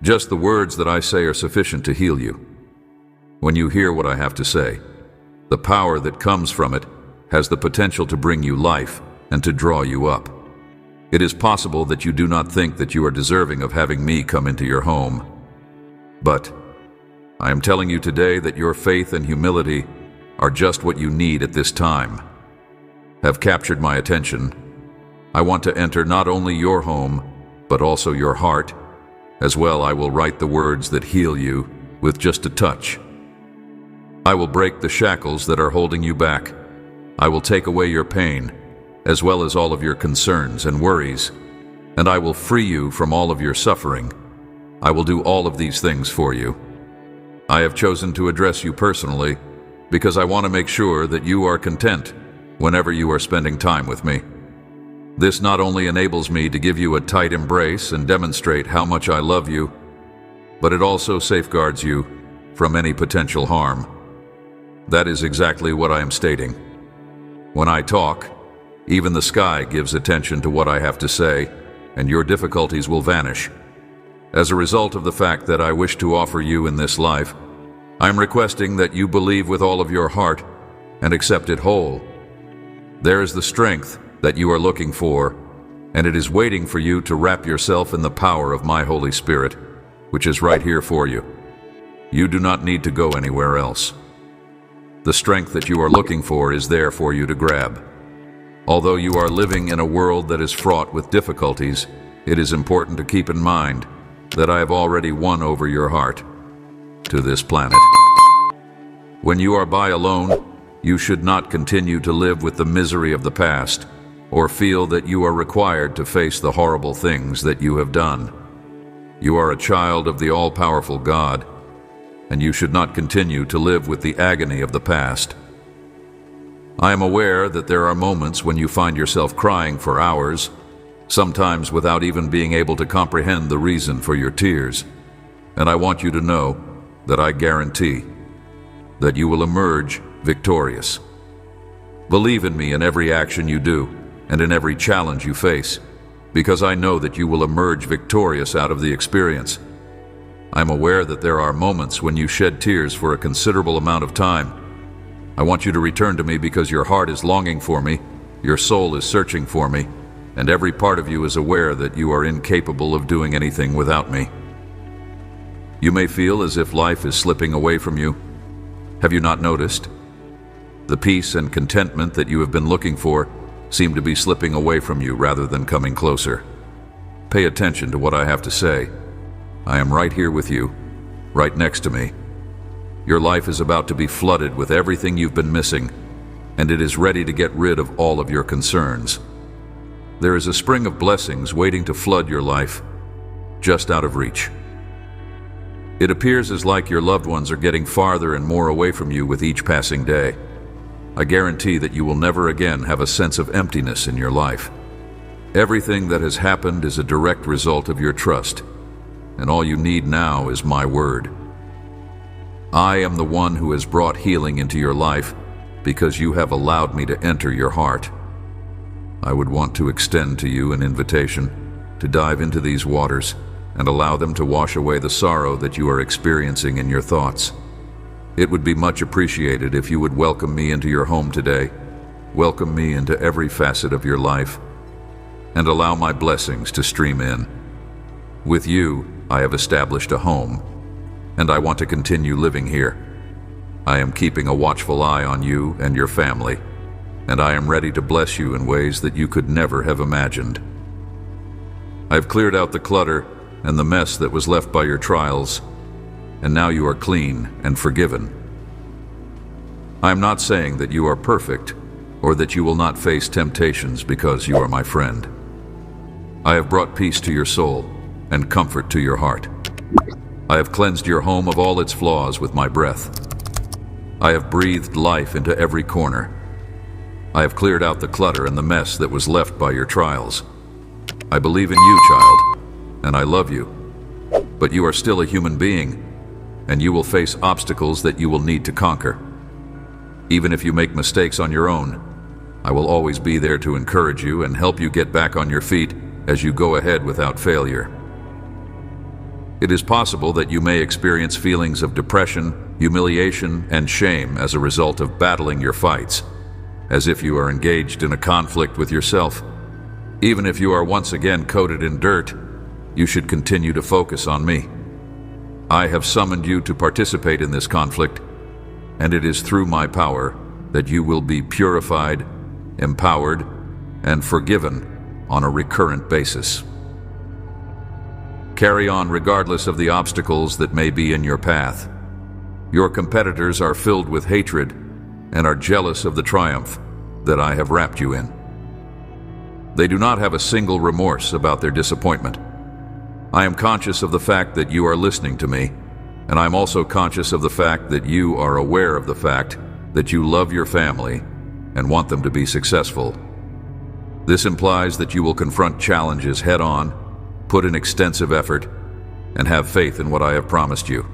Just the words that I say are sufficient to heal you. When you hear what I have to say, the power that comes from it has the potential to bring you life and to draw you up. It is possible that you do not think that you are deserving of having me come into your home. But I am telling you today that your faith and humility are just what you need at this time. Have captured my attention. I want to enter not only your home, but also your heart. As well, I will write the words that heal you with just a touch. I will break the shackles that are holding you back. I will take away your pain, as well as all of your concerns and worries, and I will free you from all of your suffering. I will do all of these things for you. I have chosen to address you personally because I want to make sure that you are content whenever you are spending time with me. This not only enables me to give you a tight embrace and demonstrate how much I love you, but it also safeguards you from any potential harm. That is exactly what I am stating. When I talk, even the sky gives attention to what I have to say, and your difficulties will vanish. As a result of the fact that I wish to offer you in this life, I am requesting that you believe with all of your heart and accept it whole. There is the strength that you are looking for, and it is waiting for you to wrap yourself in the power of my Holy Spirit, which is right here for you. You do not need to go anywhere else. The strength that you are looking for is there for you to grab. Although you are living in a world that is fraught with difficulties, it is important to keep in mind that I have already won over your heart to this planet. When you are by alone, you should not continue to live with the misery of the past or feel that you are required to face the horrible things that you have done. You are a child of the all-powerful God, and you should not continue to live with the agony of the past. I am aware that there are moments when you find yourself crying for hours, sometimes without even being able to comprehend the reason for your tears. And I want you to know that I guarantee that you will emerge victorious. Believe in me in every action you do and in every challenge you face, because I know that you will emerge victorious out of the experience. I'm aware that there are moments when you shed tears for a considerable amount of time. I want you to return to me because your heart is longing for me, your soul is searching for me, and every part of you is aware that you are incapable of doing anything without me. You may feel as if life is slipping away from you. Have you not noticed? The peace and contentment that you have been looking for seem to be slipping away from you rather than coming closer. Pay attention to what I have to say. I am right here with you, right next to me. Your life is about to be flooded with everything you've been missing, and it is ready to get rid of all of your concerns. There is a spring of blessings waiting to flood your life, just out of reach. It appears as like your loved ones are getting farther and more away from you with each passing day. I guarantee that you will never again have a sense of emptiness in your life. Everything that has happened is a direct result of your trust, and all you need now is my word. I am the one who has brought healing into your life because you have allowed me to enter your heart. I would want to extend to you an invitation to dive into these waters and allow them to wash away the sorrow that you are experiencing in your thoughts. It would be much appreciated if you would welcome me into your home today, welcome me into every facet of your life, and allow my blessings to stream in. With you, I have established a home, and I want to continue living here. I am keeping a watchful eye on you and your family, and I am ready to bless you in ways that you could never have imagined. I've cleared out the clutter and the mess that was left by your trials, and now you are clean and forgiven. I am not saying that you are perfect or that you will not face temptations because you are my friend. I have brought peace to your soul and comfort to your heart. I have cleansed your home of all its flaws with my breath. I have breathed life into every corner. I have cleared out the clutter and the mess that was left by your trials. I believe in you, child, and I love you. But you are still a human being, and you will face obstacles that you will need to conquer. Even if you make mistakes on your own, I will always be there to encourage you and help you get back on your feet as you go ahead without failure. It is possible that you may experience feelings of depression, humiliation, and shame as a result of battling your fights, as if you are engaged in a conflict with yourself. Even if you are once again coated in dirt, you should continue to focus on me. I have summoned you to participate in this conflict, and it is through my power that you will be purified, empowered, and forgiven on a recurrent basis. Carry on regardless of the obstacles that may be in your path. Your competitors are filled with hatred and are jealous of the triumph that I have wrapped you in. They do not have a single remorse about their disappointment. I am conscious of the fact that you are listening to me, and I'm also conscious of the fact that you are aware of the fact that you love your family and want them to be successful. This implies that you will confront challenges head-on, put in extensive effort, and have faith in what I have promised you.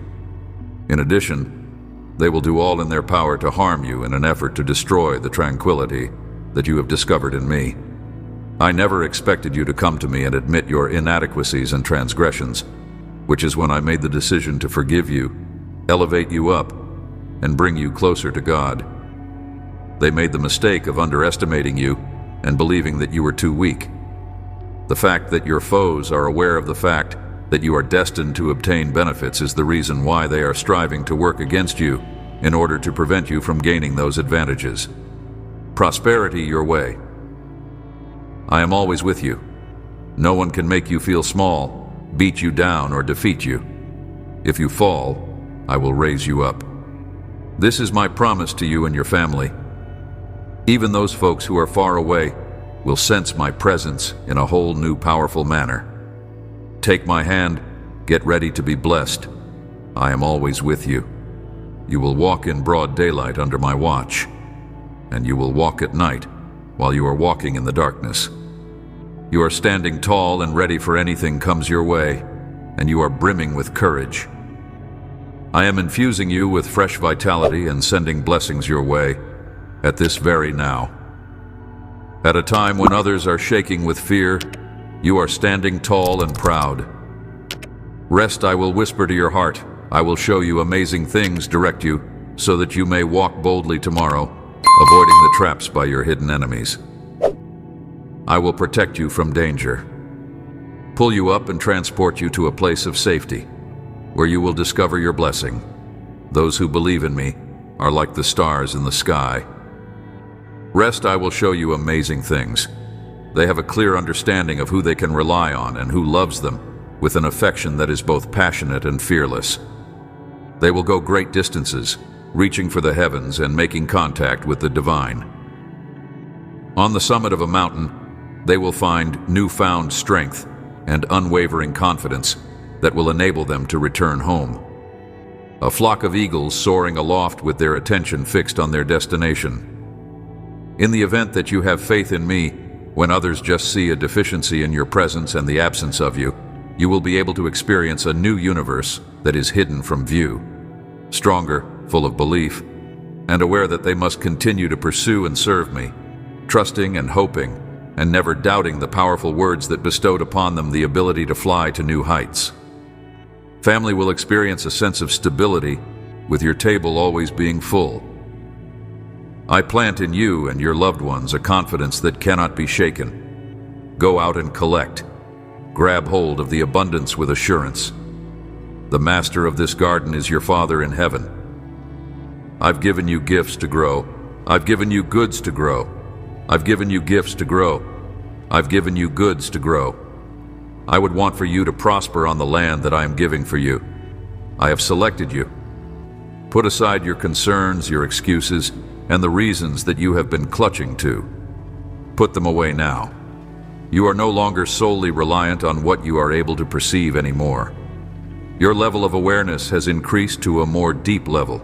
In addition, they will do all in their power to harm you in an effort to destroy the tranquility that you have discovered in me. I never expected you to come to me and admit your inadequacies and transgressions, which is when I made the decision to forgive you, elevate you up, and bring you closer to God. They made the mistake of underestimating you and believing that you were too weak. The fact that your foes are aware of the fact that you are destined to obtain benefits is the reason why they are striving to work against you in order to prevent you from gaining those advantages. Prosperity your way. I am always with you. No one can make you feel small, beat you down, or defeat you. If you fall, I will raise you up. This is my promise to you and your family. Even those folks who are far away will sense my presence in a whole new powerful manner. Take my hand, get ready to be blessed. I am always with you. You will walk in broad daylight under my watch, and you will walk at night while you are walking in the darkness. You are standing tall and ready for anything comes your way, and you are brimming with courage. I am infusing you with fresh vitality and sending blessings your way at this very now. At a time when others are shaking with fear, you are standing tall and proud. Rest, I will whisper to your heart. I will show you amazing things, direct you, so that you may walk boldly tomorrow, avoiding the traps by your hidden enemies. I will protect you from danger, pull you up and transport you to a place of safety, where you will discover your blessing. Those who believe in me are like the stars in the sky. Rest, I will show you amazing things. They have a clear understanding of who they can rely on and who loves them with an affection that is both passionate and fearless. They will go great distances, reaching for the heavens and making contact with the divine. On the summit of a mountain, they will find newfound strength and unwavering confidence that will enable them to return home. A flock of eagles soaring aloft with their attention fixed on their destination. In the event that you have faith in me, when others just see a deficiency in your presence and the absence of you, you will be able to experience a new universe that is hidden from view. Stronger, full of belief, and aware that they must continue to pursue and serve me, trusting and hoping, and never doubting the powerful words that bestowed upon them the ability to fly to new heights. Family will experience a sense of stability, with your table always being full. I plant in you and your loved ones a confidence that cannot be shaken. Go out and collect. Grab hold of the abundance with assurance. The master of this garden is your Father in heaven. I've given you gifts to grow. I've given you goods to grow. I've given you gifts to grow. I've given you goods to grow. I would want for you to prosper on the land that I am giving for you. I have selected you. Put aside your concerns, your excuses, and the reasons that you have been clutching to. Put them away now. You are no longer solely reliant on what you are able to perceive anymore. Your level of awareness has increased to a more deep level.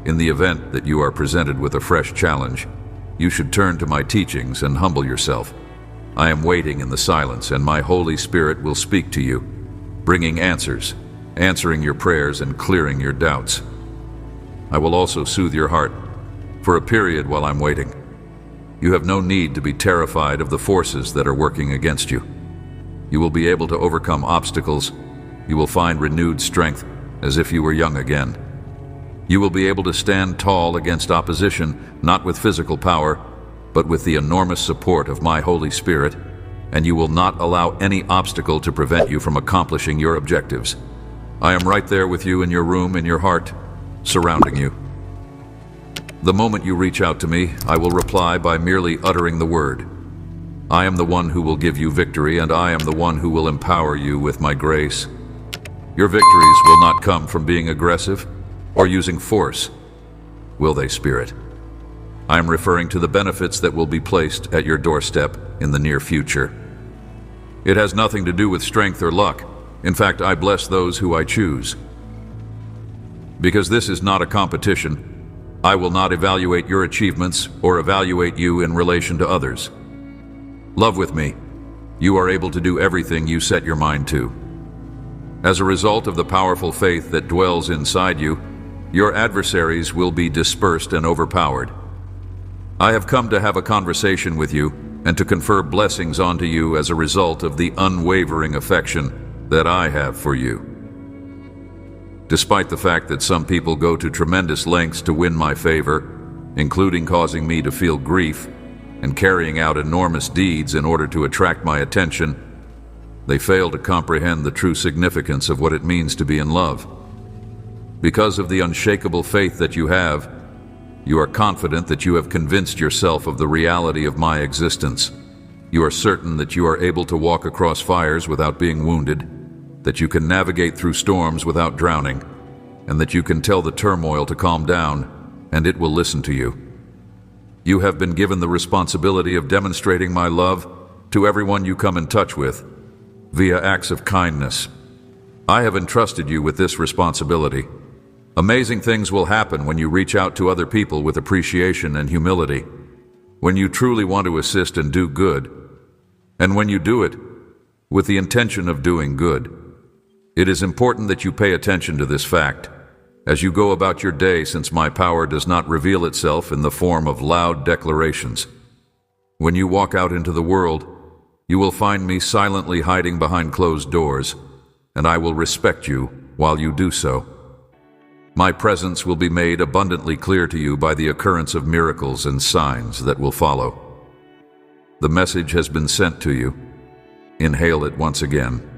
In the event that you are presented with a fresh challenge, you should turn to my teachings and humble yourself. I am waiting in the silence, and my Holy Spirit will speak to you, bringing answers, answering your prayers and clearing your doubts. I will also soothe your heart for a period while I'm waiting. You have no need to be terrified of the forces that are working against you. You will be able to overcome obstacles you will find renewed strength as if you were young again. You will be able to stand tall against opposition, not with physical power, but with the enormous support of my Holy Spirit, and you will not allow any obstacle to prevent you from accomplishing your objectives. I am right there with you in your room, in your heart, surrounding you. The moment you reach out to me, I will reply by merely uttering the word. I am the one who will give you victory, and I am the one who will empower you with my grace. Your victories will not come from being aggressive or using force, will they, Spirit? I am referring to the benefits that will be placed at your doorstep in the near future. It has nothing to do with strength or luck. In fact, I bless those who I choose. Because this is not a competition, I will not evaluate your achievements or evaluate you in relation to others. Love with me. You are able to do everything you set your mind to. As a result of the powerful faith that dwells inside you, your adversaries will be dispersed and overpowered. I have come to have a conversation with you and to confer blessings onto you as a result of the unwavering affection that I have for you. Despite the fact that some people go to tremendous lengths to win my favor, including causing me to feel grief and carrying out enormous deeds in order to attract my attention, they fail to comprehend the true significance of what it means to be in love. Because of the unshakable faith that you have, you are confident that you have convinced yourself of the reality of my existence. You are certain that you are able to walk across fires without being wounded, that you can navigate through storms without drowning, and that you can tell the turmoil to calm down, and it will listen to you. You have been given the responsibility of demonstrating my love to everyone you come in touch with via acts of kindness. I have entrusted you with this responsibility. Amazing things will happen when you reach out to other people with appreciation and humility, when you truly want to assist and do good, and when you do it with the intention of doing good. It is important that you pay attention to this fact as you go about your day, since my power does not reveal itself in the form of loud declarations. When you walk out into the world, you will find me silently hiding behind closed doors, and I will respect you while you do so. My presence will be made abundantly clear to you by the occurrence of miracles and signs that will follow. The message has been sent to you. Inhale it once again.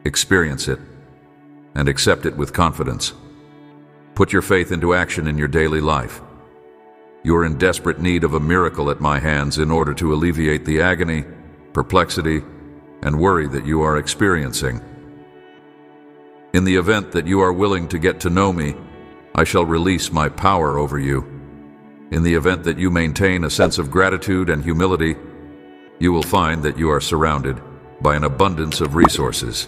Experience it, and accept it with confidence. Put your faith into action in your daily life. You are in desperate need of a miracle at my hands in order to alleviate the agony, perplexity, and worry that you are experiencing. In the event that you are willing to get to know me, I shall release my power over you. In the event that you maintain a sense of gratitude and humility, you will find that you are surrounded by an abundance of resources.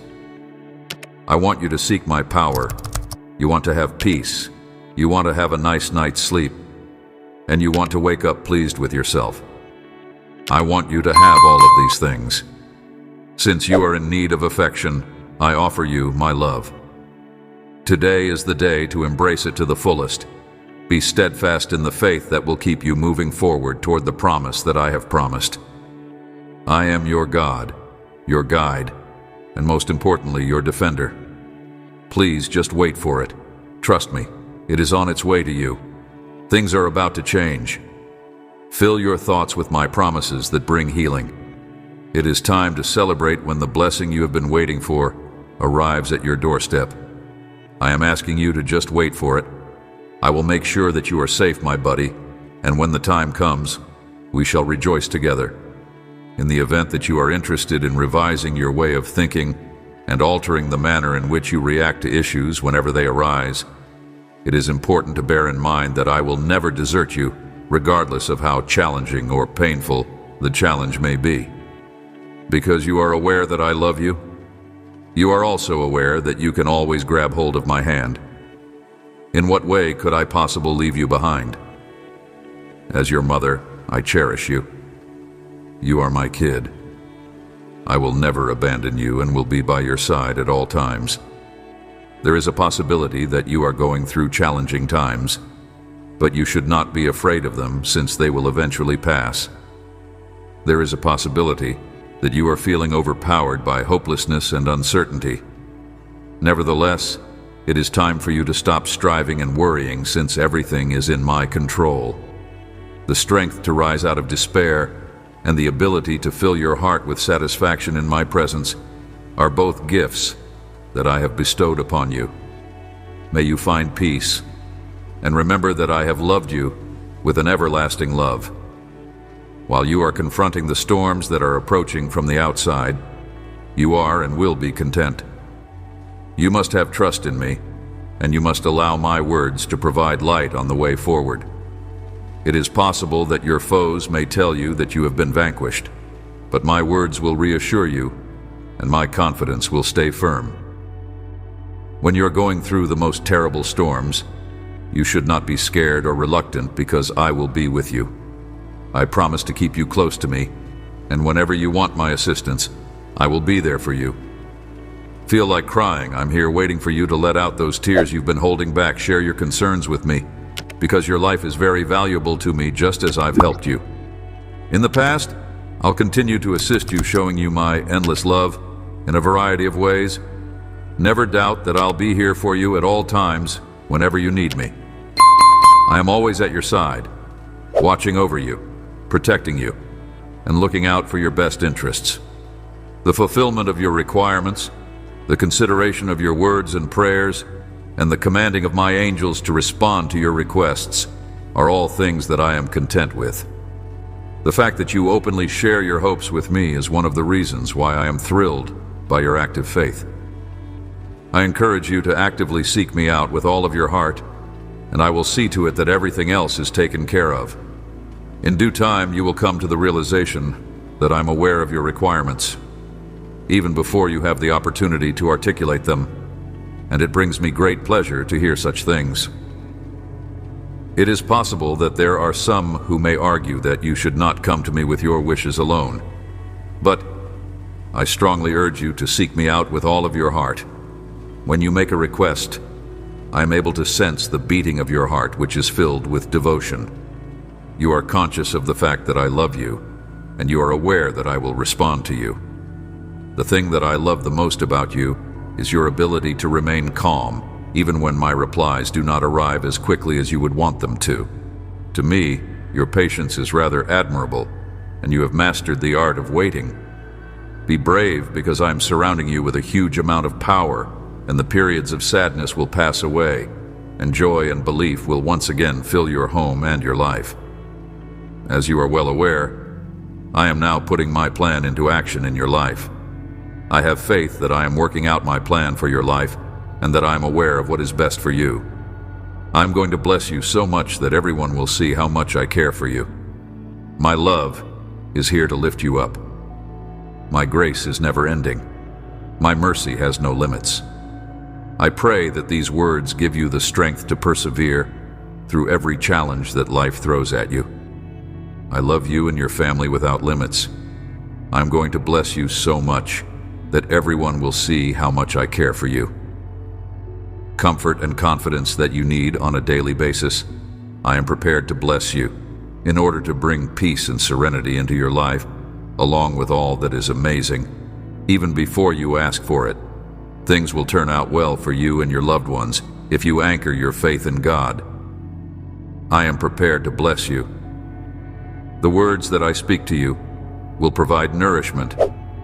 I want you to seek my power. You want to have peace. You want to have a nice night's sleep. And you want to wake up pleased with yourself. I want you to have all of these things. Since you are in need of affection, I offer you my love. Today is the day to embrace it to the fullest. Be steadfast in the faith that will keep you moving forward toward the promise that I have promised. I am your God, your guide, and most importantly, your defender. Please just wait for it. Trust me, it is on its way to you. Things are about to change. Fill your thoughts with my promises that bring healing. It is time to celebrate when the blessing you have been waiting for arrives at your doorstep. I am asking you to just wait for it. I will make sure that you are safe, my buddy, and when the time comes, we shall rejoice together. In the event that you are interested in revising your way of thinking and altering the manner in which you react to issues whenever they arise, it is important to bear in mind that I will never desert you, regardless of how challenging or painful the challenge may be. Because you are aware that I love you, you are also aware that you can always grab hold of my hand. In what way could I possibly leave you behind? As your mother, I cherish you. You are my kid. I will never abandon you and will be by your side at all times. There is a possibility that you are going through challenging times, but you should not be afraid of them since they will eventually pass. There is a possibility that you are feeling overpowered by hopelessness and uncertainty. Nevertheless, it is time for you to stop striving and worrying, since everything is in my control. The strength to rise out of despair and the ability to fill your heart with satisfaction in my presence are both gifts that I have bestowed upon you. May you find peace, and remember that I have loved you with an everlasting love. While you are confronting the storms that are approaching from the outside, you are and will be content. You must have trust in me, and you must allow my words to provide light on the way forward. It is possible that your foes may tell you that you have been vanquished, but my words will reassure you, and my confidence will stay firm. When you're going through the most terrible storms, you should not be scared or reluctant, because I will be with you. I promise to keep you close to me, and whenever you want my assistance, I will be there for you. Feel like crying? I'm here waiting for you to let out those tears you've been holding back. Share your concerns with me, because your life is very valuable to me, just as I've helped you. In the past, I'll continue to assist you, showing you my endless love in a variety of ways. Never doubt that I'll be here for you at all times, whenever you need me. I am always at your side, watching over you, protecting you, and looking out for your best interests. The fulfillment of your requirements, the consideration of your words and prayers, and the commanding of my angels to respond to your requests are all things that I am content with. The fact that you openly share your hopes with me is one of the reasons why I am thrilled by your active faith. I encourage you to actively seek me out with all of your heart, and I will see to it that everything else is taken care of. In due time, you will come to the realization that I'm aware of your requirements, even before you have the opportunity to articulate them, and it brings me great pleasure to hear such things. It is possible that there are some who may argue that you should not come to me with your wishes alone, but I strongly urge you to seek me out with all of your heart. When you make a request, I am able to sense the beating of your heart, which is filled with devotion. You are conscious of the fact that I love you, and you are aware that I will respond to you. The thing that I love the most about you is your ability to remain calm, even when my replies do not arrive as quickly as you would want them to. To me, your patience is rather admirable, and you have mastered the art of waiting. Be brave, because I am surrounding you with a huge amount of power, and the periods of sadness will pass away, and joy and belief will once again fill your home and your life. As you are well aware, I am now putting my plan into action in your life. I have faith that I am working out my plan for your life, and that I am aware of what is best for you. I'm going to bless you so much that everyone will see how much I care for you. My love is here to lift you up. My grace is never ending. My mercy has no limits. I pray that these words give you the strength to persevere through every challenge that life throws at you. I love you and your family without limits. I'm going to bless you so much that everyone will see how much I care for you. Comfort and confidence that you need on a daily basis, I am prepared to bless you in order to bring peace and serenity into your life, along with all that is amazing. Even before you ask for it, things will turn out well for you and your loved ones if you anchor your faith in God. I am prepared to bless you. The words that I speak to you will provide nourishment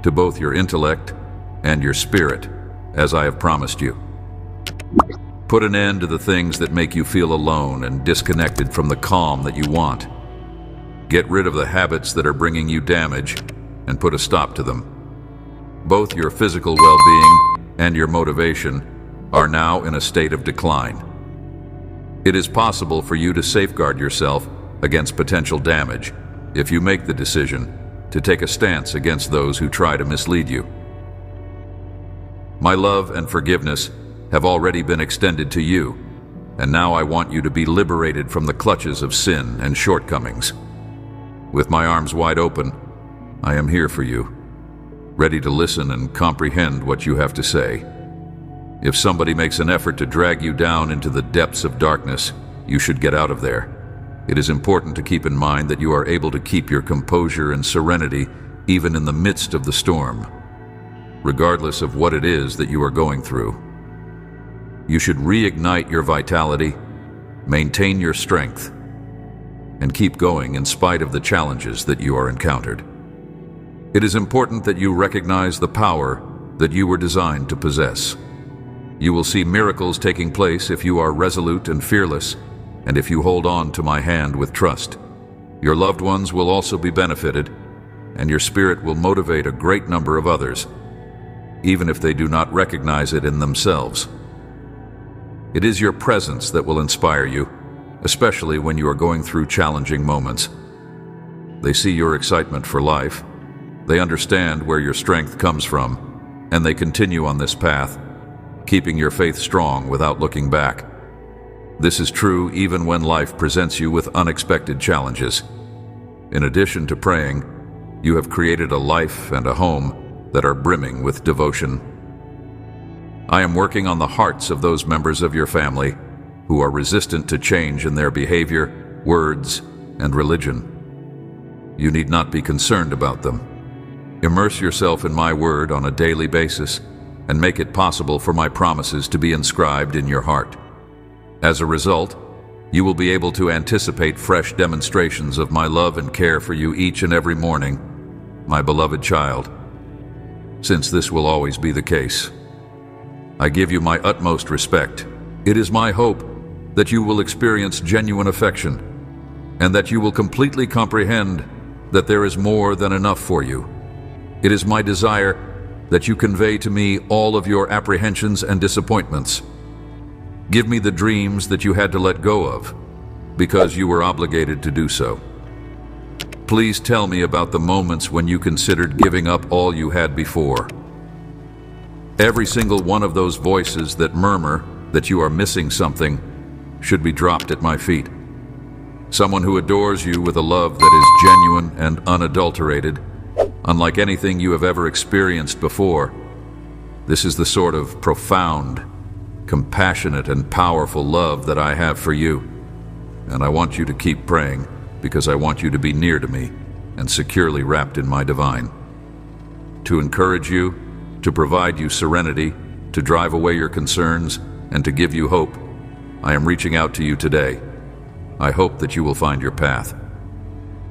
to both your intellect and your spirit, as I have promised you. Put an end to the things that make you feel alone and disconnected from the calm that you want. Get rid of the habits that are bringing you damage and put a stop to them. Both your physical well-being and your motivation are now in a state of decline. It is possible for you to safeguard yourself against potential damage if you make the decision to take a stance against those who try to mislead you. My love and forgiveness have already been extended to you, and now I want you to be liberated from the clutches of sin and shortcomings. With my arms wide open, I am here for you, ready to listen and comprehend what you have to say. If somebody makes an effort to drag you down into the depths of darkness, you should get out of there. It is important to keep in mind that you are able to keep your composure and serenity even in the midst of the storm. Regardless of what it is that you are going through, you should reignite your vitality, maintain your strength, and keep going in spite of the challenges that you are encountered. It is important that you recognize the power that you were designed to possess. You will see miracles taking place if you are resolute and fearless, and if you hold on to my hand with trust. Your loved ones will also be benefited, and your spirit will motivate a great number of others, even if they do not recognize it in themselves. It is your presence that will inspire you, especially when you are going through challenging moments. They see your excitement for life, they understand where your strength comes from, and they continue on this path, keeping your faith strong without looking back. This is true even when life presents you with unexpected challenges. In addition to praying, you have created a life and a home that are brimming with devotion. I am working on the hearts of those members of your family who are resistant to change in their behavior, words, and religion. You need not be concerned about them. Immerse yourself in my word on a daily basis and make it possible for my promises to be inscribed in your heart. As a result, you will be able to anticipate fresh demonstrations of my love and care for you each and every morning, my beloved child. Since this will always be the case, I give you my utmost respect. It is my hope that you will experience genuine affection and that you will completely comprehend that there is more than enough for you. It is my desire that you convey to me all of your apprehensions and disappointments. Give me the dreams that you had to let go of because you were obligated to do so. Please tell me about the moments when you considered giving up all you had before. Every single one of those voices that murmur that you are missing something should be dropped at my feet. Someone who adores you with a love that is genuine and unadulterated, unlike anything you have ever experienced before. This is the sort of profound, compassionate, and powerful love that I have for you. And I want you to keep praying because I want you to be near to me and securely wrapped in my divine. To encourage you, to provide you serenity, to drive away your concerns, and to give you hope, I am reaching out to you today. I hope that you will find your path.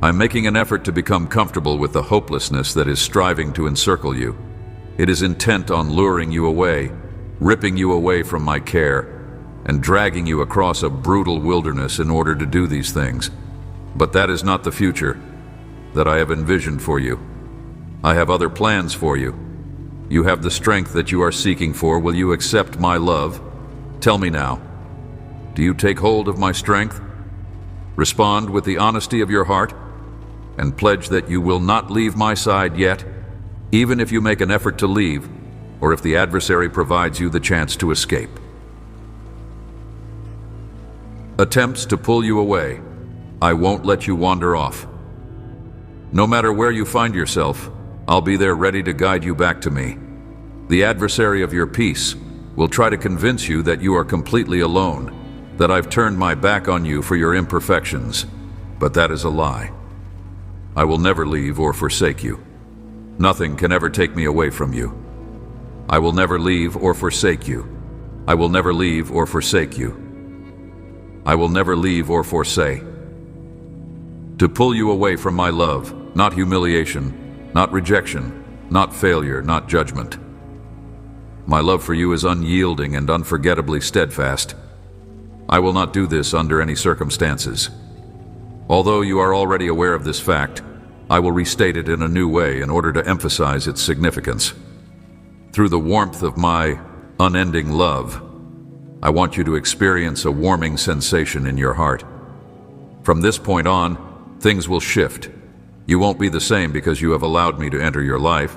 I'm making an effort to become comfortable with the hopelessness that is striving to encircle you. It is intent on luring you away, ripping you away from my care, and dragging you across a brutal wilderness in order to do these things. But that is not the future that I have envisioned for you. I have other plans for you. You have the strength that you are seeking for. Will you accept my love? Tell me now. Do you take hold of my strength? Respond with the honesty of your heart and pledge that you will not leave my side yet, even if you make an effort to leave or if the adversary provides you the chance to escape. Attempts to pull you away, I won't let you wander off. No matter where you find yourself, I'll be there ready to guide you back to me. The adversary of your peace will try to convince you that you are completely alone, that I've turned my back on you for your imperfections, but that is a lie. I will never leave or forsake you. Nothing can ever take me away from you. I will never leave or forsake you. I will never leave or forsake you. I will never leave or forsake. To pull you away from my love, not humiliation, not rejection, not failure, not judgment. My love for you is unyielding and unforgettably steadfast. I will not do this under any circumstances. Although you are already aware of this fact, I will restate it in a new way in order to emphasize its significance. Through the warmth of my unending love, I want you to experience a warming sensation in your heart. From this point on, things will shift. You won't be the same because you have allowed me to enter your life.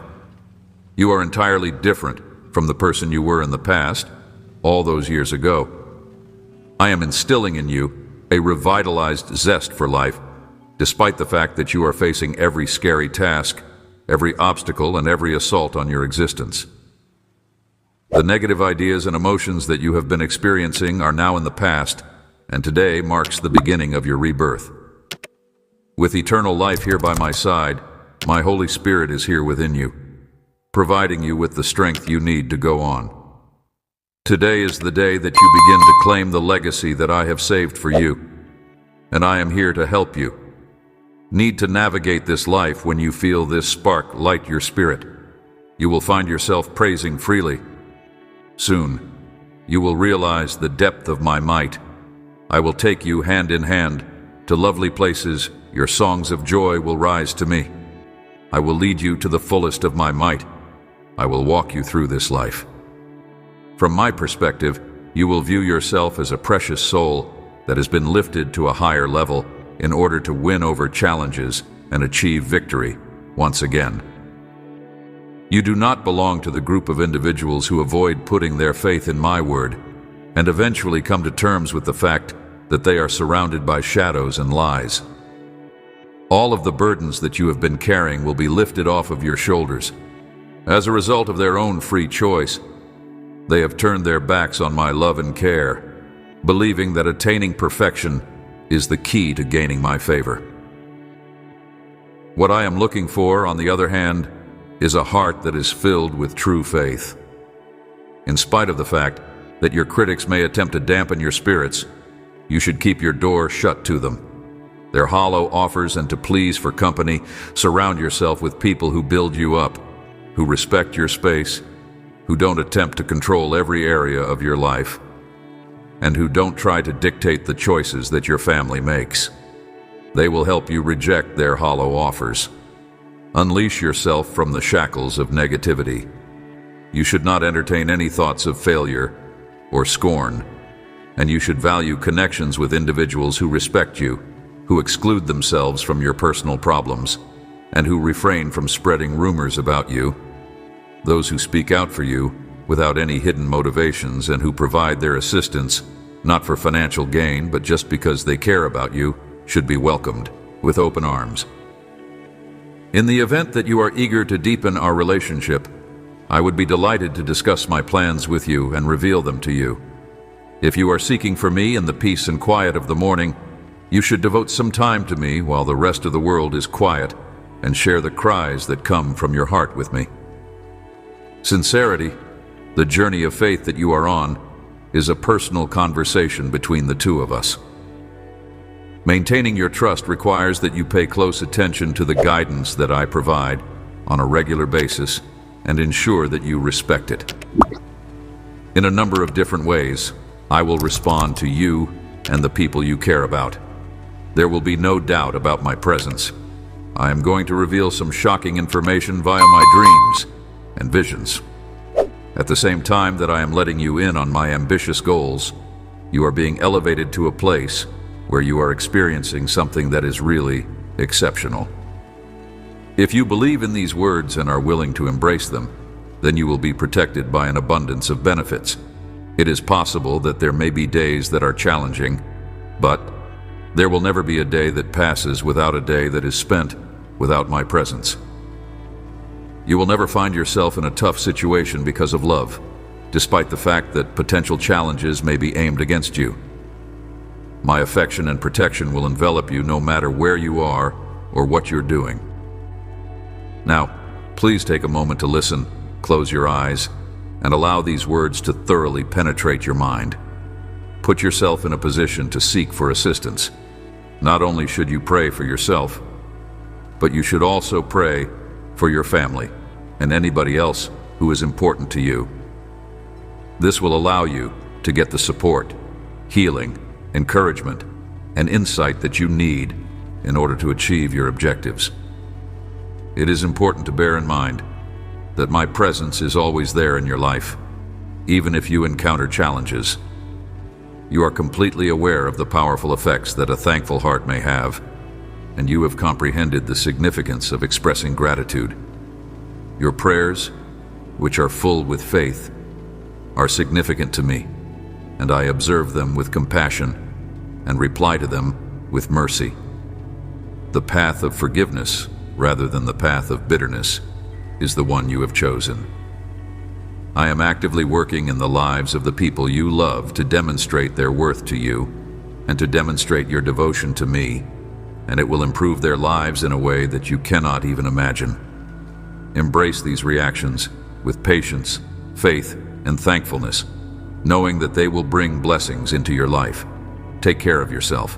You are entirely different from the person you were in the past, all those years ago. I am instilling in you a revitalized zest for life, despite the fact that you are facing every scary task, every obstacle, and every assault on your existence. The negative ideas and emotions that you have been experiencing are now in the past, and today marks the beginning of your rebirth. With eternal life here by my side, my Holy Spirit is here within you, providing you with the strength you need to go on. Today is the day that you begin to claim the legacy that I have saved for you, and I am here to help you. Need to navigate this life when you feel this spark light your spirit. You will find yourself praising freely. Soon, you will realize the depth of my might. I will take you hand in hand to lovely places. Your songs of joy will rise to me. I will lead you to the fullest of my might. I will walk you through this life. From my perspective, you will view yourself as a precious soul that has been lifted to a higher level in order to win over challenges and achieve victory once again. You do not belong to the group of individuals who avoid putting their faith in my word and eventually come to terms with the fact that they are surrounded by shadows and lies. All of the burdens that you have been carrying will be lifted off of your shoulders. As a result of their own free choice, they have turned their backs on my love and care, believing that attaining perfection is the key to gaining my favor. What I am looking for, on the other hand, is a heart that is filled with true faith. In spite of the fact that your critics may attempt to dampen your spirits, you should keep your door shut to them. Their hollow offers and to please for company, surround yourself with people who build you up, who respect your space, who don't attempt to control every area of your life, and who don't try to dictate the choices that your family makes. They will help you reject their hollow offers. Unleash yourself from the shackles of negativity. You should not entertain any thoughts of failure or scorn, and you should value connections with individuals who respect you, who exclude themselves from your personal problems, and who refrain from spreading rumors about you. Those who speak out for you without any hidden motivations and who provide their assistance, not for financial gain, but just because they care about you, should be welcomed with open arms. In the event that you are eager to deepen our relationship, I would be delighted to discuss my plans with you and reveal them to you. If you are seeking for me in the peace and quiet of the morning, you should devote some time to me while the rest of the world is quiet and share the cries that come from your heart with me. Sincerity, the journey of faith that you are on, is a personal conversation between the two of us. Maintaining your trust requires that you pay close attention to the guidance that I provide on a regular basis and ensure that you respect it. In a number of different ways, I will respond to you and the people you care about. There will be no doubt about my presence. I am going to reveal some shocking information via my dreams and visions. At the same time that I am letting you in on my ambitious goals, you are being elevated to a place where you are experiencing something that is really exceptional. If you believe in these words and are willing to embrace them, then you will be protected by an abundance of benefits. It is possible that there may be days that are challenging, but there will never be a day that passes without a day that is spent without my presence. You will never find yourself in a tough situation because of love, despite the fact that potential challenges may be aimed against you. My affection and protection will envelop you no matter where you are or what you're doing. Now, please take a moment to listen, close your eyes, and allow these words to thoroughly penetrate your mind. Put yourself in a position to seek for assistance. Not only should you pray for yourself, but you should also pray for your family and anybody else who is important to you. This will allow you to get the support, healing, encouragement, and insight that you need in order to achieve your objectives. It is important to bear in mind that my presence is always there in your life, even if you encounter challenges. You are completely aware of the powerful effects that a thankful heart may have, and you have comprehended the significance of expressing gratitude. Your prayers, which are full with faith, are significant to me, and I observe them with compassion and reply to them with mercy. The path of forgiveness, rather than the path of bitterness, is the one you have chosen. I am actively working in the lives of the people you love to demonstrate their worth to you and to demonstrate your devotion to me, and it will improve their lives in a way that you cannot even imagine. Embrace these reactions with patience, faith, and thankfulness, knowing that they will bring blessings into your life. Take care of yourself.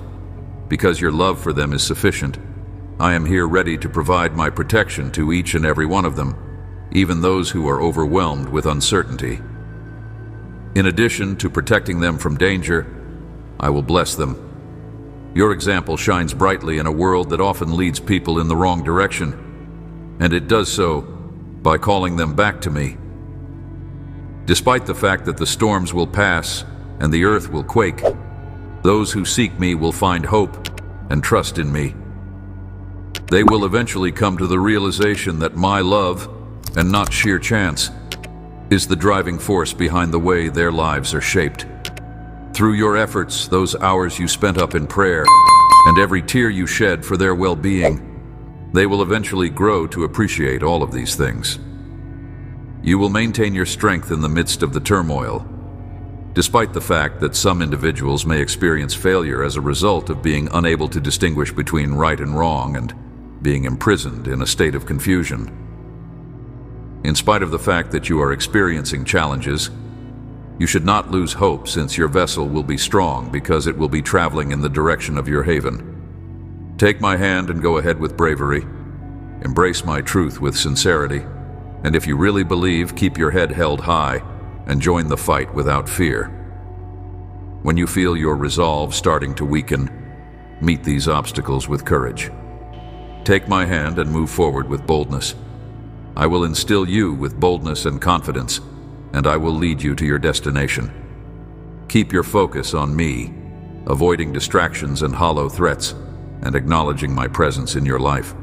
Because your love for them is sufficient, I am here ready to provide my protection to each and every one of them, even those who are overwhelmed with uncertainty. In addition to protecting them from danger, I will bless them. Your example shines brightly in a world that often leads people in the wrong direction, and it does so by calling them back to me. Despite the fact that the storms will pass and the earth will quake, those who seek me will find hope and trust in me. They will eventually come to the realization that my love, and not sheer chance, is the driving force behind the way their lives are shaped. Through your efforts, those hours you spent up in prayer, and every tear you shed for their well-being, they will eventually grow to appreciate all of these things. You will maintain your strength in the midst of the turmoil, despite the fact that some individuals may experience failure as a result of being unable to distinguish between right and wrong and being imprisoned in a state of confusion. In spite of the fact that you are experiencing challenges, you should not lose hope, since your vessel will be strong because it will be traveling in the direction of your haven. Take my hand and go ahead with bravery. Embrace my truth with sincerity. And if you really believe, keep your head held high and join the fight without fear. When you feel your resolve starting to weaken, meet these obstacles with courage. Take my hand and move forward with boldness. I will instill you with boldness and confidence, and I will lead you to your destination. Keep your focus on me, avoiding distractions and hollow threats, and acknowledging my presence in your life.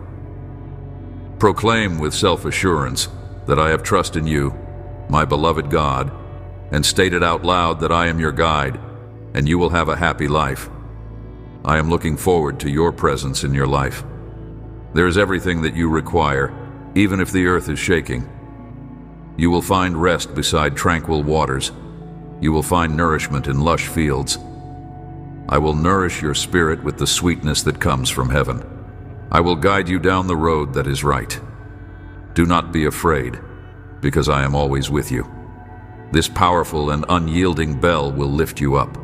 Proclaim with self-assurance that I have trust in you, my beloved God, and state it out loud that I am your guide, and you will have a happy life. I am looking forward to your presence in your life. There is everything that you require, even if the earth is shaking. You will find rest beside tranquil waters. You will find nourishment in lush fields. I will nourish your spirit with the sweetness that comes from heaven. I will guide you down the road that is right. Do not be afraid, because I am always with you. This powerful and unyielding bell will lift you up.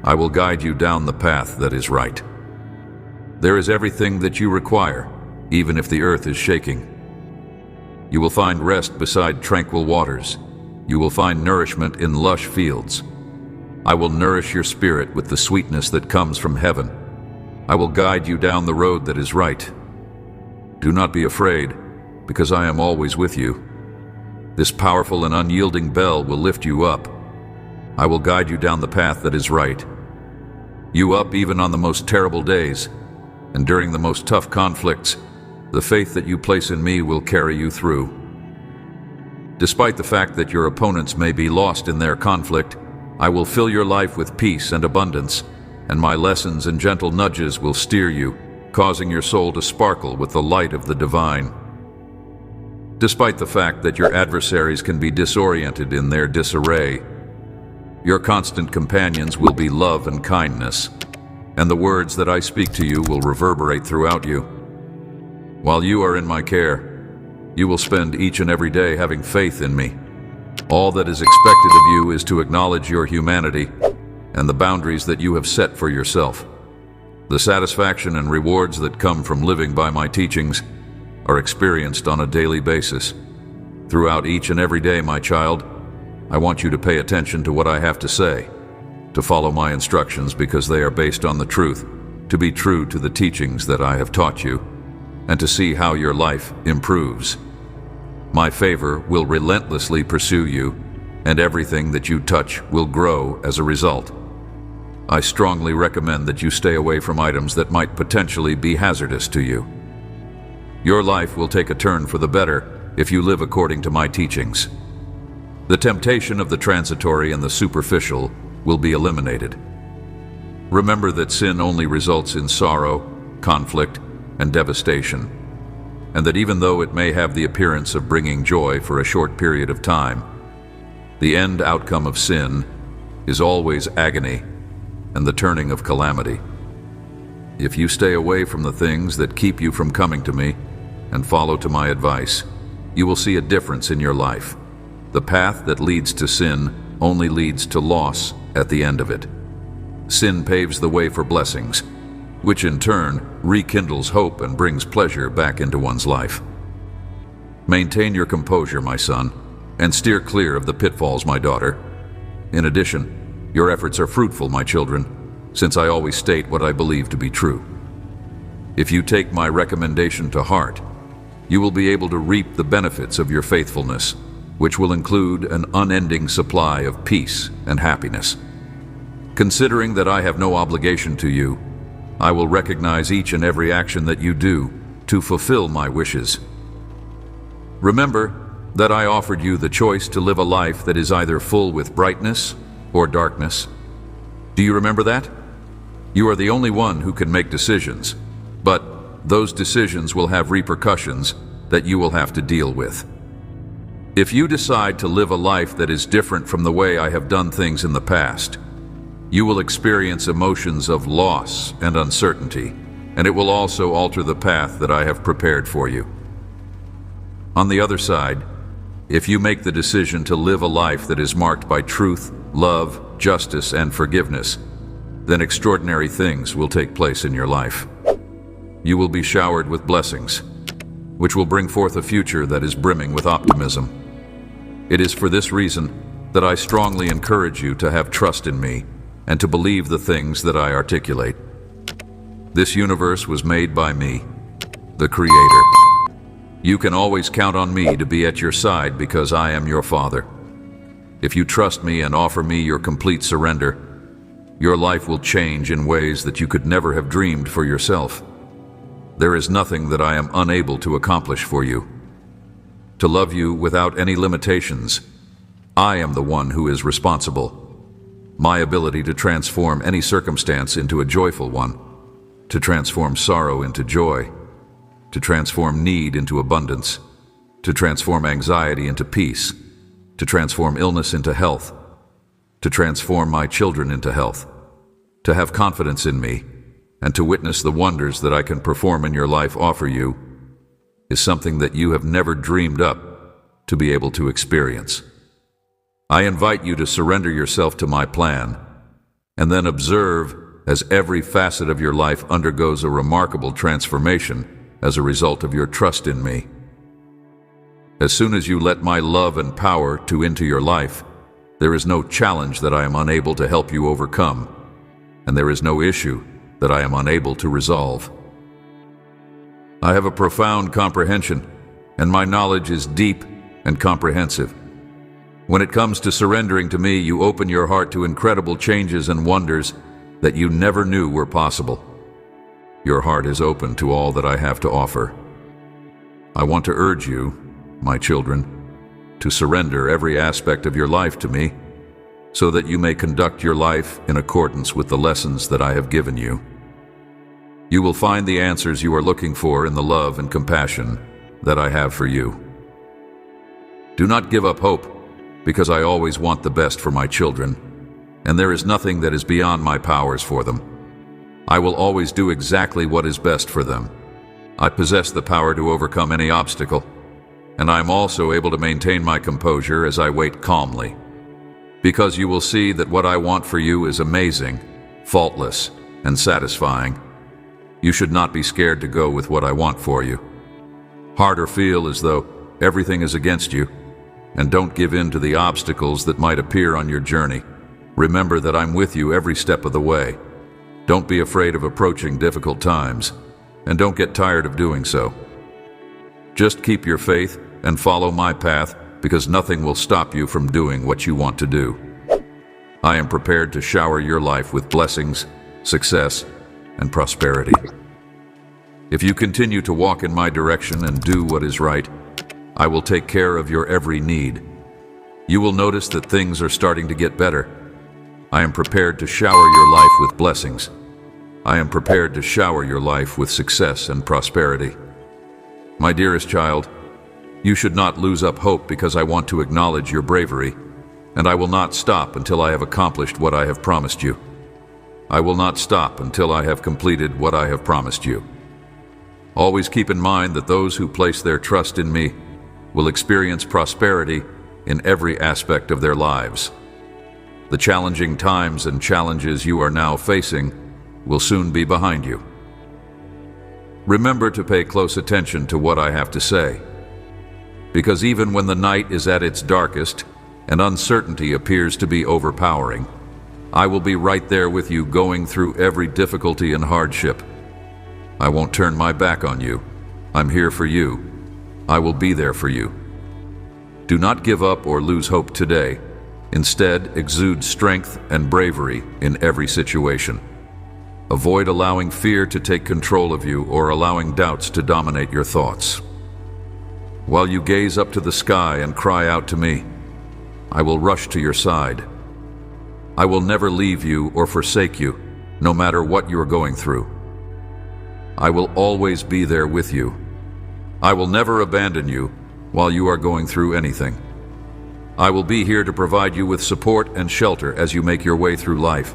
I will guide you down the path that is right. There is everything that you require, even if the earth is shaking. You will find rest beside tranquil waters. You will find nourishment in lush fields. I will nourish your spirit with the sweetness that comes from heaven. I will guide you down the road that is right. Do not be afraid, because I am always with you. This powerful and unyielding bell will lift you up. I will guide you down the path that is right. You up even on the most terrible days, and during the most tough conflicts, the faith that you place in me will carry you through. Despite the fact that your opponents may be lost in their conflict, I will fill your life with peace and abundance, and my lessons and gentle nudges will steer you, causing your soul to sparkle with the light of the divine. Despite the fact that your adversaries can be disoriented in their disarray, your constant companions will be love and kindness, and the words that I speak to you will reverberate throughout you. While you are in my care, you will spend each and every day having faith in me. All that is expected of you is to acknowledge your humanity and the boundaries that you have set for yourself. The satisfaction and rewards that come from living by my teachings are experienced on a daily basis. Throughout each and every day, my child, I want you to pay attention to what I have to say, to follow my instructions because they are based on the truth, to be true to the teachings that I have taught you, and to see how your life improves. My favor will relentlessly pursue you, and everything that you touch will grow as a result. I strongly recommend that you stay away from items that might potentially be hazardous to you. Your life will take a turn for the better if you live according to my teachings. The temptation of the transitory and the superficial will be eliminated. Remember that sin only results in sorrow, conflict, and devastation, and that even though it may have the appearance of bringing joy for a short period of time, the end outcome of sin is always agony and the turning of calamity. If you stay away from the things that keep you from coming to me and follow to my advice, you will see a difference in your life. The path that leads to sin only leads to loss at the end of it. Sin paves the way for blessings, which in turn rekindles hope and brings pleasure back into one's life. Maintain your composure, my son, and steer clear of the pitfalls, my daughter. In addition, your efforts are fruitful, my children, since I always state what I believe to be true. If you take my recommendation to heart, you will be able to reap the benefits of your faithfulness, which will include an unending supply of peace and happiness. Considering that I have no obligation to you, I will recognize each and every action that you do to fulfill my wishes. Remember that I offered you the choice to live a life that is either full with brightness or darkness. Do you remember that? You are the only one who can make decisions, but those decisions will have repercussions that you will have to deal with. If you decide to live a life that is different from the way I have done things in the past, you will experience emotions of loss and uncertainty, and it will also alter the path that I have prepared for you. On the other side, if you make the decision to live a life that is marked by truth, love, justice, and forgiveness, then extraordinary things will take place in your life. You will be showered with blessings, which will bring forth a future that is brimming with optimism. It is for this reason that I strongly encourage you to have trust in me and to believe the things that I articulate. This universe was made by me, the Creator. You can always count on me to be at your side because I am your Father. If you trust me and offer me your complete surrender, your life will change in ways that you could never have dreamed for yourself. There is nothing that I am unable to accomplish for you. To love you without any limitations, I am the one who is responsible. My ability to transform any circumstance into a joyful one, to transform sorrow into joy, to transform need into abundance, to transform anxiety into peace, to transform illness into health, to transform my children into health, to have confidence in me, and to witness the wonders that I can perform in your life offer you, is something that you have never dreamed up to be able to experience. I invite you to surrender yourself to my plan, and then observe as every facet of your life undergoes a remarkable transformation as a result of your trust in me. As soon as you let my love and power into your life, there is no challenge that I am unable to help you overcome, and there is no issue that I am unable to resolve. I have a profound comprehension, and my knowledge is deep and comprehensive. When it comes to surrendering to me, you open your heart to incredible changes and wonders that you never knew were possible. Your heart is open to all that I have to offer. I want to urge you, my children, to surrender every aspect of your life to me, so that you may conduct your life in accordance with the lessons that I have given you. You will find the answers you are looking for in the love and compassion that I have for you. Do not give up hope, because I always want the best for my children, and there is nothing that is beyond my powers for them. I will always do exactly what is best for them. I possess the power to overcome any obstacle, and I am also able to maintain my composure as I wait calmly, because you will see that what I want for you is amazing, faultless, and satisfying. You should not be scared to go with what I want for you. Heart or feel as though everything is against you, and don't give in to the obstacles that might appear on your journey. Remember that I'm with you every step of the way. Don't be afraid of approaching difficult times, and don't get tired of doing so. Just keep your faith and follow my path, because nothing will stop you from doing what you want to do. I am prepared to shower your life with blessings, success, and prosperity. If you continue to walk in my direction and do what is right, I will take care of your every need. You will notice that things are starting to get better. I am prepared to shower your life with blessings. I am prepared to shower your life with success and prosperity. My dearest child, you should not lose up hope, because I want to acknowledge your bravery, and I will not stop until I have accomplished what I have promised you. I will not stop until I have completed what I have promised you. Always keep in mind that those who place their trust in me will experience prosperity in every aspect of their lives. The challenging times and challenges you are now facing will soon be behind you. Remember to pay close attention to what I have to say, because even when the night is at its darkest and uncertainty appears to be overpowering, I will be right there with you, going through every difficulty and hardship. I won't turn my back on you. I'm here for you. I will be there for you. Do not give up or lose hope today. Instead, exude strength and bravery in every situation. Avoid allowing fear to take control of you or allowing doubts to dominate your thoughts. While you gaze up to the sky and cry out to me, I will rush to your side. I will never leave you or forsake you, no matter what you are going through. I will always be there with you. I will never abandon you while you are going through anything. I will be here to provide you with support and shelter as you make your way through life.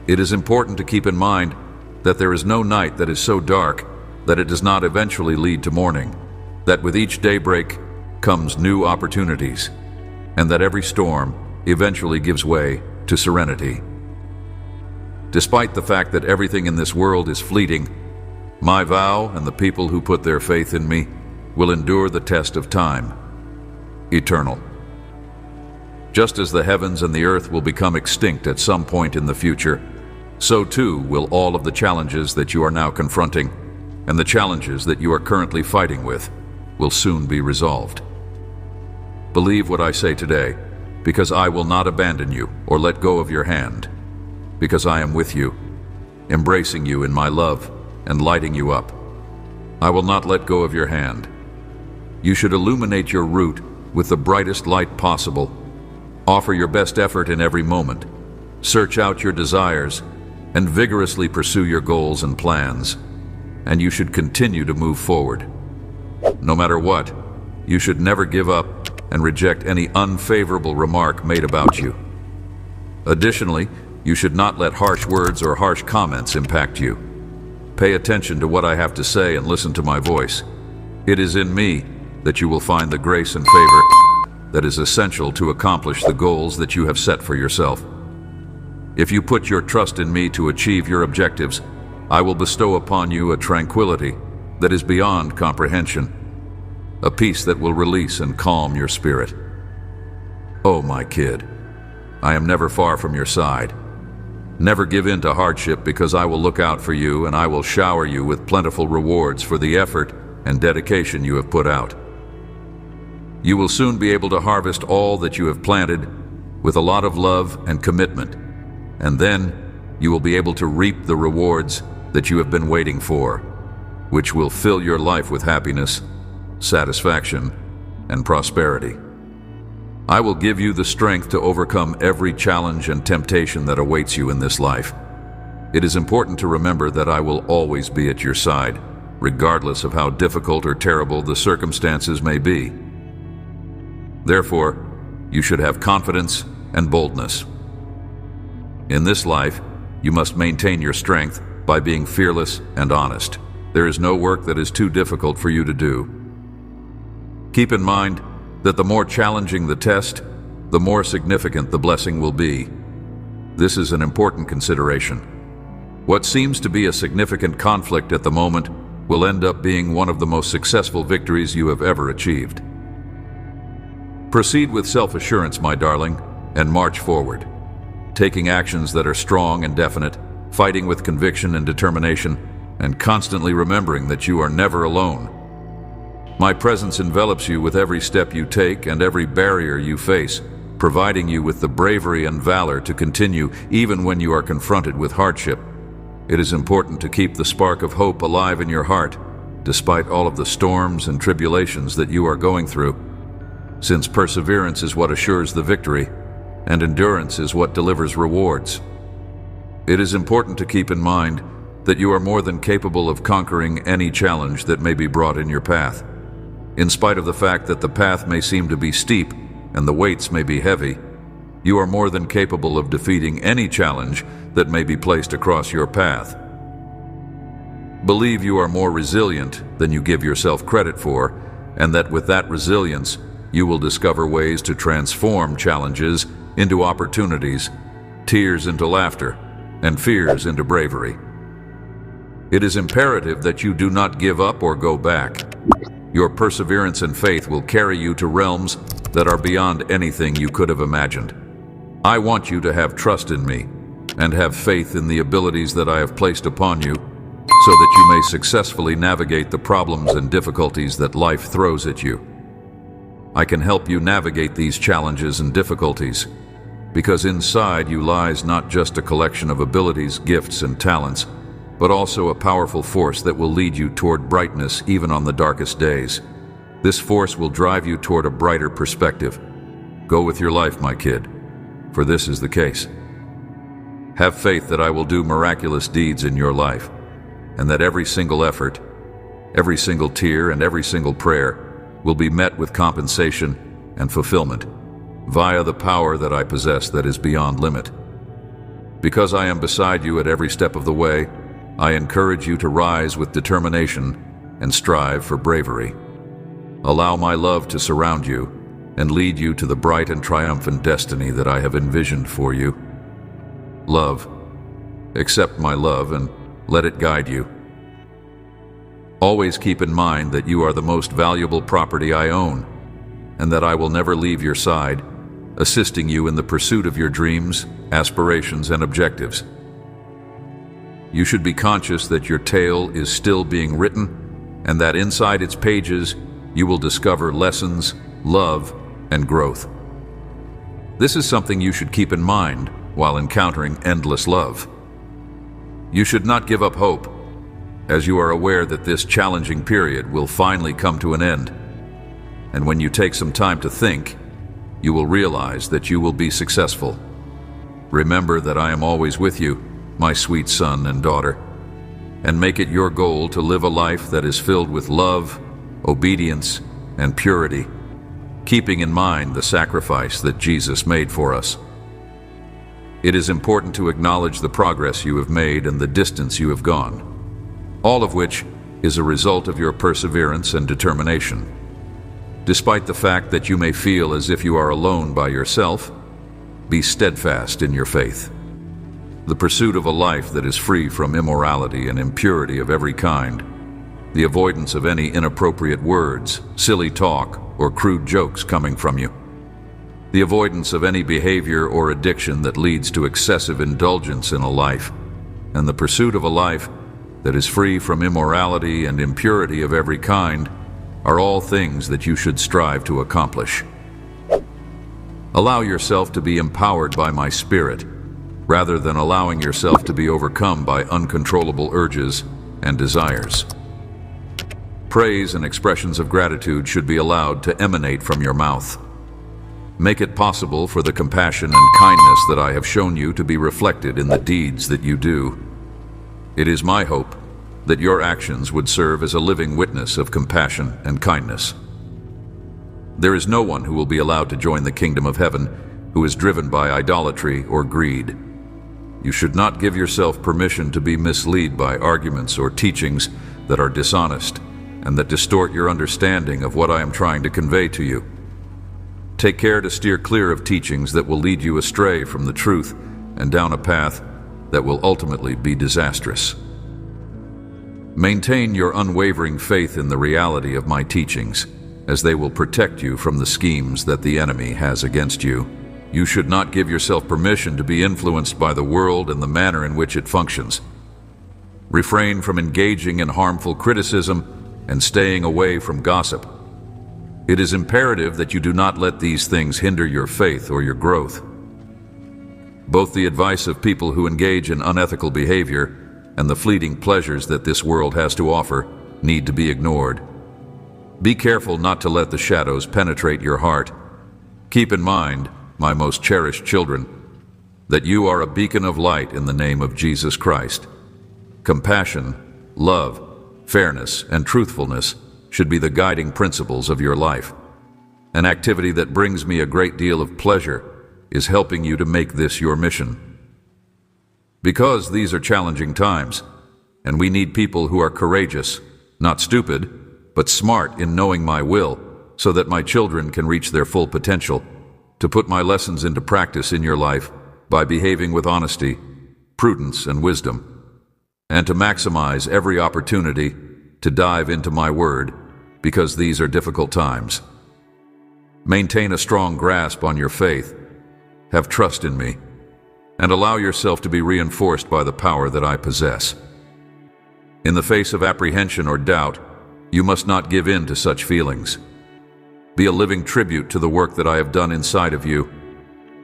It is important to keep in mind that there is no night that is so dark that it does not eventually lead to morning, that with each daybreak comes new opportunities, and that every storm eventually gives way to serenity. Despite the fact that everything in this world is fleeting, my vow and the people who put their faith in me will endure the test of time, eternal. Just as the heavens and the earth will become extinct at some point in the future, so too will all of the challenges that you are now confronting, and the challenges that you are currently fighting with will soon be resolved. Believe what I say today, because I will not abandon you or let go of your hand, because I am with you, embracing you in my love and lighting you up. I will not let go of your hand. You should illuminate your route with the brightest light possible. Offer your best effort in every moment. Search out your desires and vigorously pursue your goals and plans. And you should continue to move forward. No matter what, you should never give up and reject any unfavorable remark made about you. Additionally, you should not let harsh words or harsh comments impact you. Pay attention to what I have to say and listen to my voice. It is in me that you will find the grace and favor that is essential to accomplish the goals that you have set for yourself. If you put your trust in me to achieve your objectives, I will bestow upon you a tranquility that is beyond comprehension, a peace that will release and calm your spirit. Oh, my kid, I am never far from your side. Never give in to hardship, because I will look out for you and I will shower you with plentiful rewards for the effort and dedication you have put out. You will soon be able to harvest all that you have planted with a lot of love and commitment, and then you will be able to reap the rewards that you have been waiting for, which will fill your life with happiness, satisfaction, and prosperity. I will give you the strength to overcome every challenge and temptation that awaits you in this life. It is important to remember that I will always be at your side, regardless of how difficult or terrible the circumstances may be. Therefore, you should have confidence and boldness. In this life, you must maintain your strength by being fearless and honest. There is no work that is too difficult for you to do. Keep in mind that the more challenging the test, the more significant the blessing will be. This is an important consideration. What seems to be a significant conflict at the moment will end up being one of the most successful victories you have ever achieved. Proceed with self-assurance, my darling, and march forward, taking actions that are strong and definite, fighting with conviction and determination, and constantly remembering that you are never alone. My presence envelops you with every step you take and every barrier you face, providing you with the bravery and valor to continue even when you are confronted with hardship. It is important to keep the spark of hope alive in your heart, despite all of the storms and tribulations that you are going through, since perseverance is what assures the victory, and endurance is what delivers rewards. It is important to keep in mind that you are more than capable of conquering any challenge that may be brought in your path. In spite of the fact that the path may seem to be steep and the weights may be heavy, you are more than capable of defeating any challenge that may be placed across your path. Believe you are more resilient than you give yourself credit for, and that with that resilience, you will discover ways to transform challenges into opportunities, tears into laughter, and fears into bravery. It is imperative that you do not give up or go back. Your perseverance and faith will carry you to realms that are beyond anything you could have imagined. I want you to have trust in me and have faith in the abilities that I have placed upon you so that you may successfully navigate the problems and difficulties that life throws at you. I can help you navigate these challenges and difficulties because inside you lies not just a collection of abilities, gifts, and talents, but also a powerful force that will lead you toward brightness even on the darkest days. This force will drive you toward a brighter perspective. Go with your life, my kid, for this is the case. Have faith that I will do miraculous deeds in your life, and that every single effort, every single tear, and every single prayer will be met with compensation and fulfillment via the power that I possess that is beyond limit. Because I am beside you at every step of the way, I encourage you to rise with determination and strive for bravery. Allow my love to surround you and lead you to the bright and triumphant destiny that I have envisioned for you. Love, accept my love and let it guide you. Always keep in mind that you are the most valuable property I own, and that I will never leave your side, assisting you in the pursuit of your dreams, aspirations, and objectives. You should be conscious that your tale is still being written, and that inside its pages you will discover lessons, love, and growth. This is something you should keep in mind while encountering endless love. You should not give up hope, as you are aware that this challenging period will finally come to an end. And when you take some time to think, you will realize that you will be successful. Remember that I am always with you, my sweet son and daughter, and make it your goal to live a life that is filled with love, obedience, and purity, keeping in mind the sacrifice that Jesus made for us. It is important to acknowledge the progress you have made and the distance you have gone, all of which is a result of your perseverance and determination. Despite the fact that you may feel as if you are alone by yourself, be steadfast in your faith. The pursuit of a life that is free from immorality and impurity of every kind, the avoidance of any inappropriate words, silly talk, or crude jokes coming from you, the avoidance of any behavior or addiction that leads to excessive indulgence in a life, and the pursuit of a life that is free from immorality and impurity of every kind are all things that you should strive to accomplish. Allow yourself to be empowered by my spirit, rather than allowing yourself to be overcome by uncontrollable urges and desires. Praise and expressions of gratitude should be allowed to emanate from your mouth. Make it possible for the compassion and kindness that I have shown you to be reflected in the deeds that you do. It is my hope that your actions would serve as a living witness of compassion and kindness. There is no one who will be allowed to join the kingdom of heaven who is driven by idolatry or greed. You should not give yourself permission to be misled by arguments or teachings that are dishonest and that distort your understanding of what I am trying to convey to you. Take care to steer clear of teachings that will lead you astray from the truth and down a path that will ultimately be disastrous. Maintain your unwavering faith in the reality of my teachings, as they will protect you from the schemes that the enemy has against you. You should not give yourself permission to be influenced by the world and the manner in which it functions. Refrain from engaging in harmful criticism and staying away from gossip. It is imperative that you do not let these things hinder your faith or your growth. Both the advice of people who engage in unethical behavior and the fleeting pleasures that this world has to offer need to be ignored. Be careful not to let the shadows penetrate your heart. Keep in mind, my most cherished children, that you are a beacon of light in the name of Jesus Christ. Compassion, love, fairness, and truthfulness should be the guiding principles of your life. An activity that brings me a great deal of pleasure is helping you to make this your mission. Because these are challenging times, and we need people who are courageous, not stupid, but smart in knowing my will, so that my children can reach their full potential, to put my lessons into practice in your life by behaving with honesty, prudence, and wisdom, and to maximize every opportunity to dive into my word, because these are difficult times. Maintain a strong grasp on your faith, have trust in me, and allow yourself to be reinforced by the power that I possess. In the face of apprehension or doubt, you must not give in to such feelings. Be a living tribute to the work that I have done inside of you,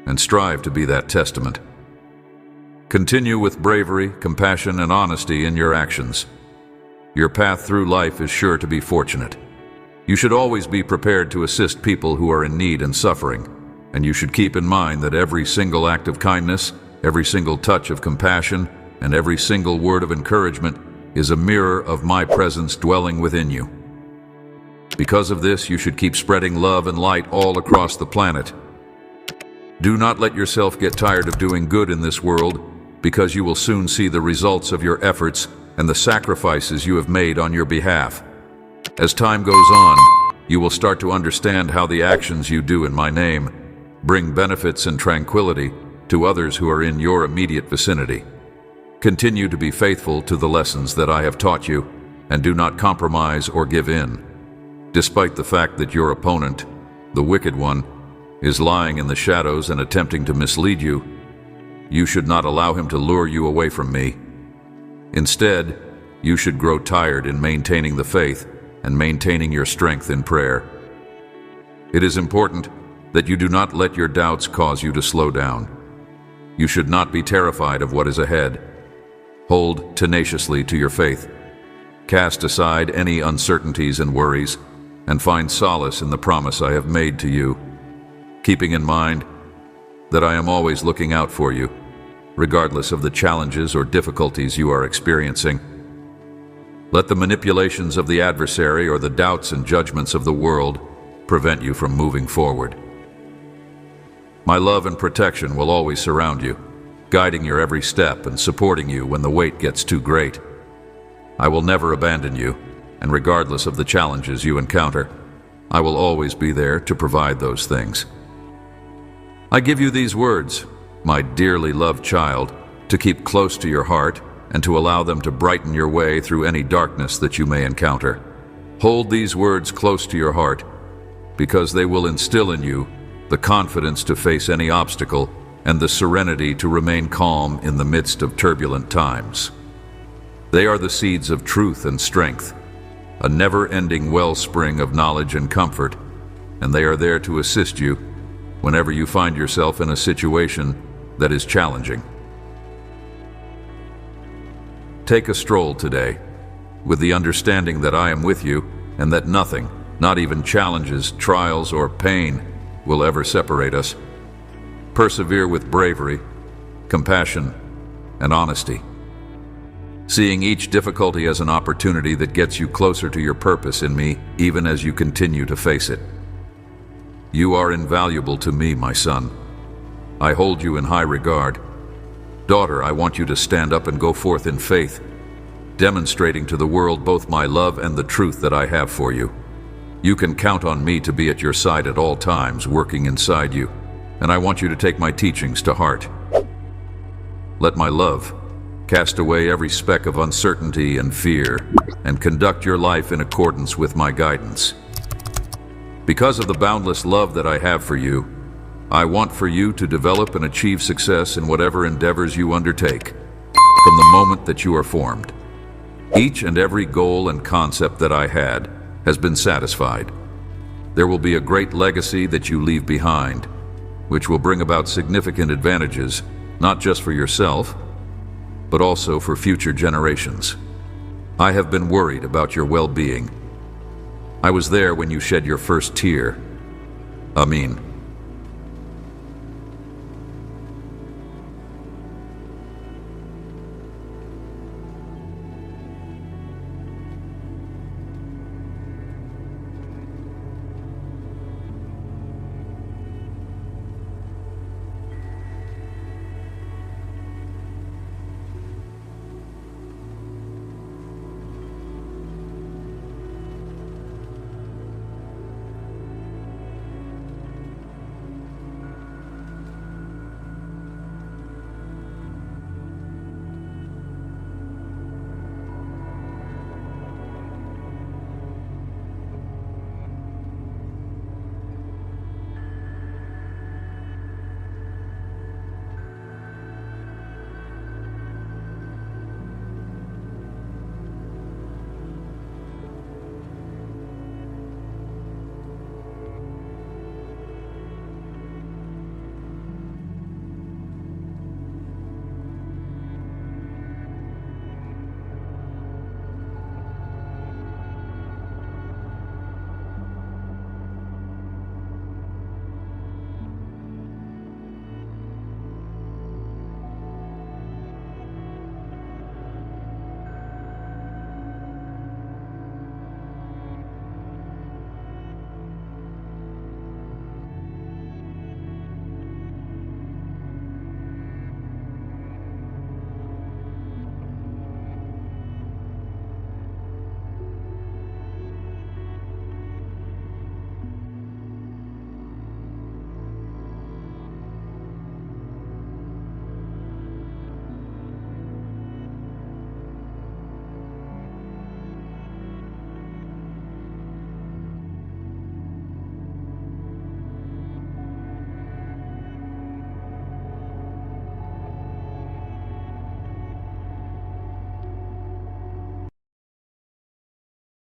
and strive to be that testament. Continue with bravery, compassion, and honesty in your actions. Your path through life is sure to be fortunate. You should always be prepared to assist people who are in need and suffering, and you should keep in mind that every single act of kindness, every single touch of compassion, and every single word of encouragement is a mirror of my presence dwelling within you. Because of this, you should keep spreading love and light all across the planet. Do not let yourself get tired of doing good in this world, because you will soon see the results of your efforts and the sacrifices you have made on your behalf. As time goes on, you will start to understand how the actions you do in my name bring benefits and tranquility to others who are in your immediate vicinity. Continue to be faithful to the lessons that I have taught you, and do not compromise or give in. Despite the fact that your opponent, the wicked one, is lying in the shadows and attempting to mislead you, you should not allow him to lure you away from me. Instead, you should grow tired in maintaining the faith and maintaining your strength in prayer. It is important that you do not let your doubts cause you to slow down. You should not be terrified of what is ahead. Hold tenaciously to your faith. Cast aside any uncertainties and worries, and find solace in the promise I have made to you, keeping in mind that I am always looking out for you, regardless of the challenges or difficulties you are experiencing. Let the manipulations of the adversary or the doubts and judgments of the world prevent you from moving forward. My love and protection will always surround you, guiding your every step and supporting you when the weight gets too great. I will never abandon you, and regardless of the challenges you encounter, I will always be there to provide those things. I give you these words, my dearly loved child, to keep close to your heart and to allow them to brighten your way through any darkness that you may encounter. Hold these words close to your heart, because they will instill in you the confidence to face any obstacle and the serenity to remain calm in the midst of turbulent times. They are the seeds of truth and strength, a never-ending wellspring of knowledge and comfort, and they are there to assist you whenever you find yourself in a situation that is challenging. Take a stroll today, with the understanding that I am with you and that nothing, not even challenges, trials, or pain, will ever separate us. Persevere with bravery, compassion, and honesty, seeing each difficulty as an opportunity that gets you closer to your purpose in me, even as you continue to face it. You are invaluable to me, my son. I hold you in high regard. Daughter, I want you to stand up and go forth in faith, demonstrating to the world both my love and the truth that I have for you. You can count on me to be at your side at all times, working inside you, and I want you to take my teachings to heart. Let my love cast away every speck of uncertainty and fear, and conduct your life in accordance with my guidance. Because of the boundless love that I have for you, I want for you to develop and achieve success in whatever endeavors you undertake, from the moment that you are formed. Each and every goal and concept that I had has been satisfied. There will be a great legacy that you leave behind, which will bring about significant advantages, not just for yourself, but also for future generations. I have been worried about your well-being. I was there when you shed your first tear. Amen.